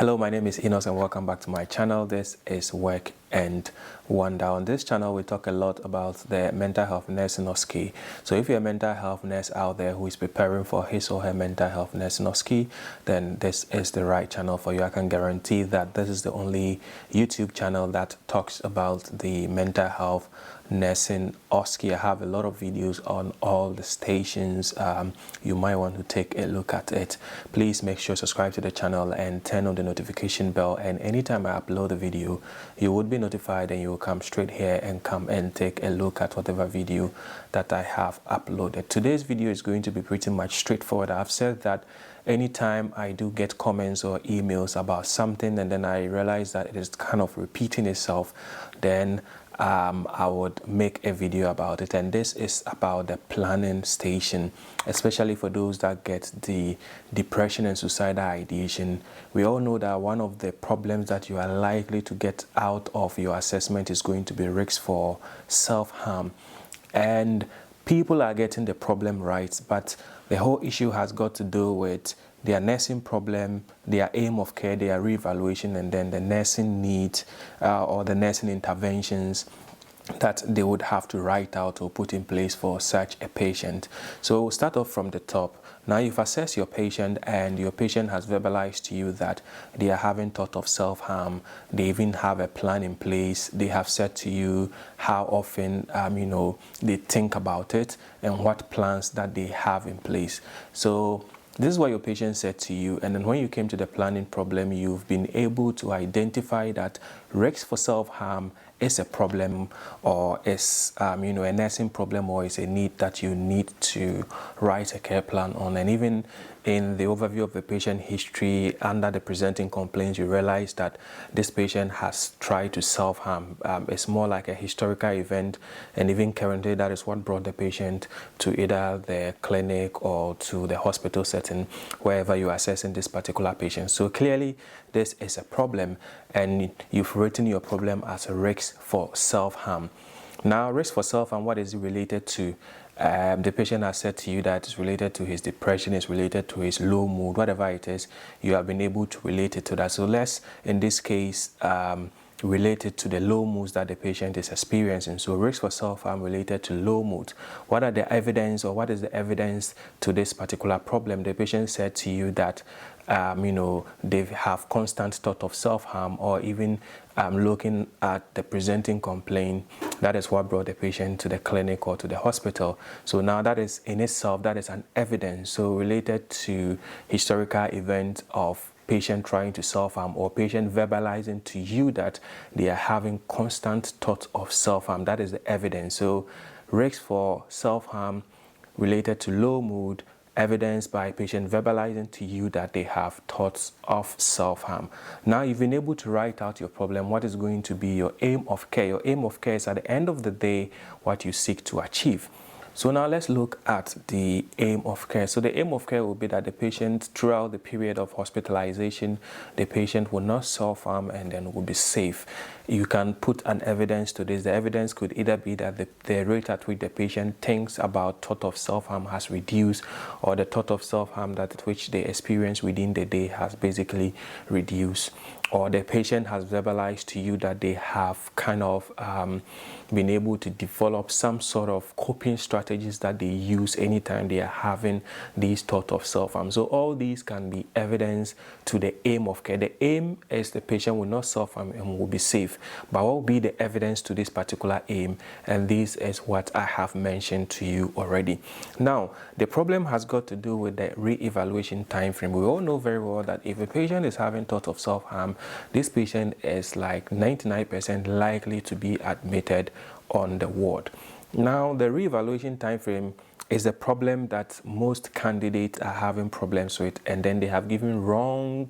Hello, my name is Enos and welcome back to my channel. This is Work and Wonder. On this channel, we talk a lot about the mental health nursing OSCE. So if you're a mental health nurse out there who is preparing for his or her mental health nursing OSCE, then this is the right channel for you. I can guarantee that this is the only YouTube channel that talks about the mental health nursing OSCE. I have a lot of videos on all the stations. You might want to take a look at it. Please make sure to subscribe to the channel and turn on the notification bell, and anytime I upload a video you would be notified and you will come straight here and come and take a look at whatever video that I have uploaded. Today's video is going to be pretty much straightforward. I've said that anytime I do get comments or emails about something and then I realize that it is kind of repeating itself, then I would make a video about it. And this is about the planning station, especially for those that get the depression and suicidal ideation. We all know that one of the problems that you are likely to get out of your assessment is going to be risks for self-harm. And people are getting the problem right, but the whole issue has got to do with their nursing problem, their aim of care, their reevaluation, and then the nursing needs or the nursing interventions that they would have to write out or put in place for such a patient. So we'll start off from the top. Now you've assessed your patient and your patient has verbalized to you that they are having thought of self-harm. They even have a plan in place. They have said to you how often they think about it and what plans that they have in place. So this is what your patient said to you, and then when you came to the planning problem, you've been able to identify that risks for self-harm is a problem, or is a nursing problem, or is a need that you need to write a care plan on. And even in the overview of the patient history under the presenting complaints, you realize that this patient has tried to self-harm. It's more like a historical event, and even currently that is what brought the patient to either the clinic or to the hospital setting, wherever you are assessing this particular patient. So clearly this is a problem, and you've written your problem as a risk for self-harm. Now, risk for self-harm, what is it related to? The patient has said to you that it's related to his depression, it's related to his low mood, whatever it is, you have been able to relate it to that. So let's, in this case, related to the low moods that the patient is experiencing. So risk for self-harm related to low mood. What are the evidence, or what is the evidence to this particular problem? The patient said to you that they have constant thought of self-harm, or even looking at the presenting complaint, that is what brought the patient to the clinic or to the hospital. So now that is in itself, that is an evidence. So related to historical event of patient trying to self-harm, or patient verbalizing to you that they are having constant thought of self-harm, that is the evidence. So risk for self-harm related to low mood, evidence by patient verbalizing to you that they have thoughts of self-harm. Now you've been able to write out your problem. What is going to be your aim of care? Your aim of care is, at the end of the day, what you seek to achieve. So now let's look at the aim of care. So the aim of care will be that the patient, throughout the period of hospitalization, the patient will not self-harm and then will be safe. You can put an evidence to this. The evidence could either be that the rate at which the patient thinks about thought of self-harm has reduced, or the thought of self-harm that which they experience within the day has basically reduced, or the patient has verbalized to you that they have kind of been able to develop some sort of coping strategies that they use anytime they are having these thoughts of self-harm. So all these can be evidence to the aim of care. The aim is the patient will not self-harm and will be safe. But what will be the evidence to this particular aim? And this is what I have mentioned to you already. Now, the problem has got to do with the re-evaluation time frame. We all know very well that if a patient is having thought of self-harm, this patient is like 99% likely to be admitted on the ward. Now, the re-evaluation time frame is a problem that most candidates are having problems with, and then they have given wrong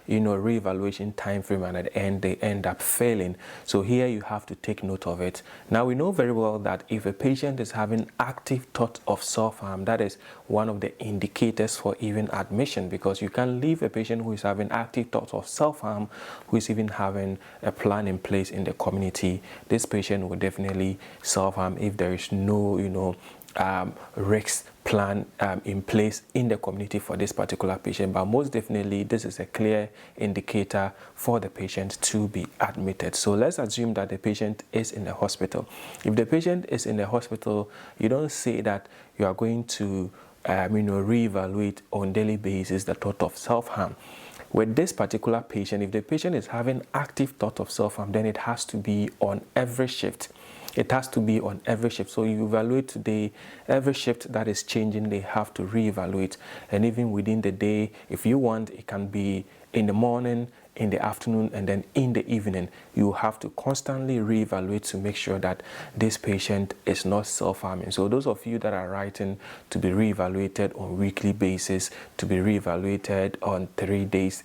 re-evaluation time frame, and at the end they end up failing. So here you have to take note of it. Now, we know very well that if a patient is having active thought of self-harm, that is one of the indicators for even admission, because you can leave a patient who is having active thoughts of self-harm, who is even having a plan in place in the community. This patient will definitely self-harm if there is no risk plan in place in the community for this particular patient, but most definitely this is a clear indicator for the patient to be admitted. So let's assume that the patient is in the hospital. If the patient is in the hospital, you don't say that you are going to reevaluate on daily basis the thought of self-harm. With this particular patient, if the patient is having active thought of self-harm, then it has to be on every shift. It has to be on every shift. So you evaluate today, every shift that is changing, they have to reevaluate. And even within the day, if you want, it can be in the morning, in the afternoon, and then in the evening. You have to constantly reevaluate to make sure that this patient is not self-harming. So those of you that are writing to be reevaluated on weekly basis, to be reevaluated on 3 days,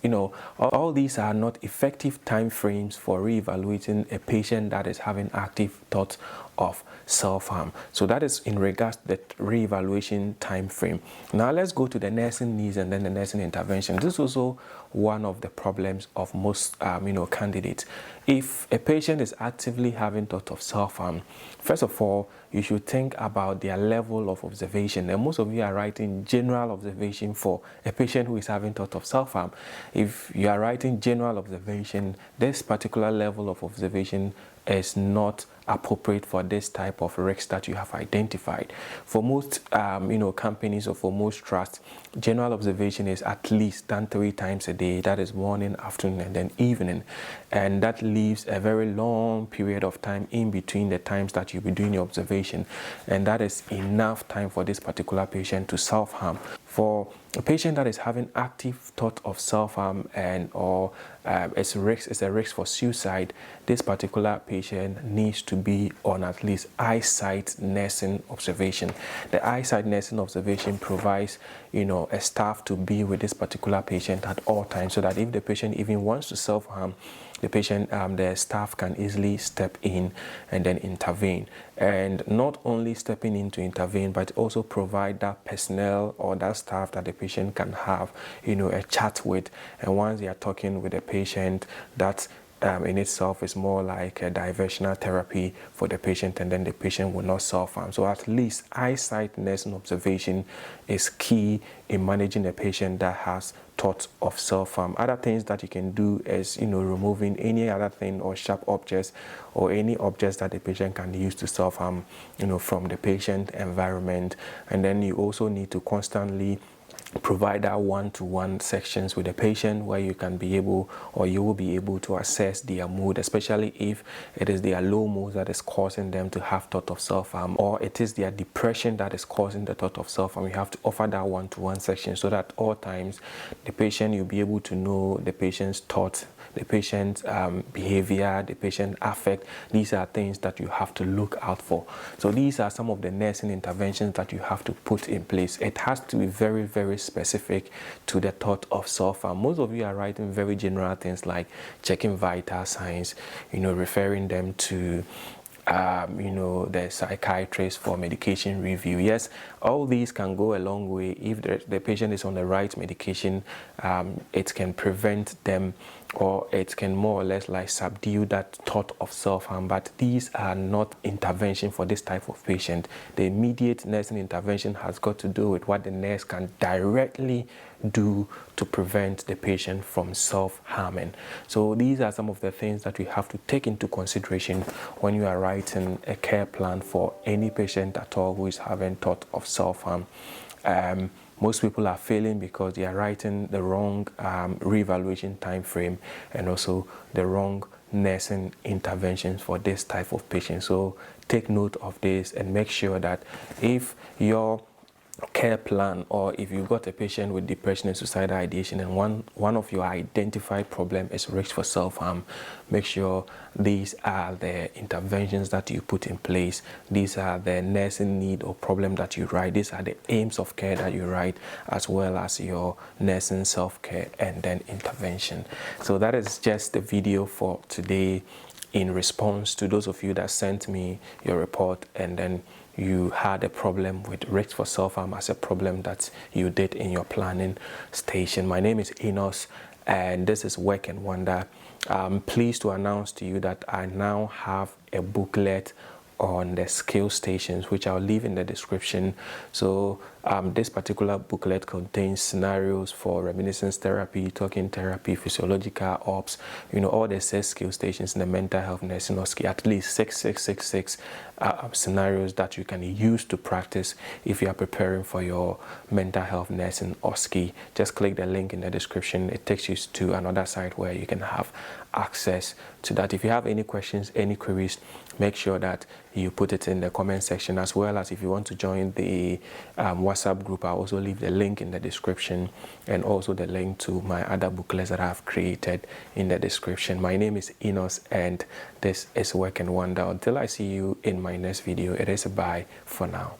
all these are not effective time frames for reevaluating a patient that is having active thoughts of self-harm. So that is in regards to the reevaluation time frame. Now let's go to the nursing needs and then the nursing intervention. This is also one of the problems of most candidates. If a patient is actively having thought of self-harm, first of all, you should think about their level of observation. And most of you are writing general observation for a patient who is having thought of self-harm. If you are writing general observation, this particular level of observation is not appropriate for this type of risk that you have identified. For most companies or for most trusts, general observation is at least done 3 times a day. That is morning, afternoon, and then evening. And that leaves a very long period of time in between the times that you'll be doing your observation. And that is enough time for this particular patient to self-harm. For a patient that is having active thought of self-harm and or it's a risk for suicide, this particular patient needs to be on at least eyesight nursing observation. The eyesight nursing observation provides a staff to be with this particular patient at all times, so that if the patient even wants to self-harm, the staff can easily step in and then intervene. And not only stepping in to intervene, but also provide that personnel or that staff that the patient can have, a chat with. And once they are talking with the patient, that in itself is more like a diversional therapy for the patient, and then the patient will not self-harm. So at least eyesight nursing observation is key in managing a patient that has thoughts of self-harm. Other things that you can do is, removing any other thing or sharp objects or any objects that the patient can use to self-harm, from the patient environment. And then you also need to constantly provide that one-to-one sections with the patient where you will be able to assess their mood, especially if it is their low mood that is causing them to have thought of self-harm, or it is their depression that is causing the thought of self-harm. You have to offer that one-to-one section so that all times the patient, you'll be able to know the patient's thoughts, the patient's behavior, the patient affect. These are things that you have to look out for. So these are some of the nursing interventions that you have to put in place. It has to be very, very specific to the thought of self-harm. Most of you are writing very general things like checking vital signs, referring them to the psychiatrist for medication review. Yes, all these can go a long way. If the patient is on the right medication, it can prevent them, or it can more or less like subdue that thought of self-harm. But these are not intervention for this type of patient. The immediate nursing intervention has got to do with what the nurse can directly do to prevent the patient from self-harming. So these are some of the things that we have to take into consideration when you are writing a care plan for any patient at all who is having thought of self-harm. Most people are failing because they are writing the wrong reevaluation time frame and also the wrong nursing interventions for this type of patient. So take note of this and make sure that if your care plan, or if you've got a patient with depression and suicidal ideation and one of your identified problem is risk for self-harm, make sure these are the interventions that you put in place. These are the nursing need or problem that you write. These are the aims of care that you write, as well as your nursing self-care and then intervention. So that is just the video for today in response to those of you that sent me your report and then you had a problem with risk for self-harm as a problem that you did in your planning station. My name is Enos and this is Work and Wonder. I'm pleased to announce to you that I now have a booklet on the skill stations, which I'll leave in the description. So this particular booklet contains scenarios for reminiscence therapy, talking therapy, physiological ops, all the 6 skill stations in the mental health nursing OSCE, at least 6 scenarios that you can use to practice if you are preparing for your mental health nursing OSCE. Just click the link in the description. It takes you to another site where you can have access to that. If you have any questions, any queries, make sure that you put it in the comment section, as well as if you want to join the WhatsApp group. I'll also leave the link in the description, and also the link to my other booklets that I've created in the description. My name is Enos, and this is Work and Wonder. Until I see you in my next video, it is a bye for now.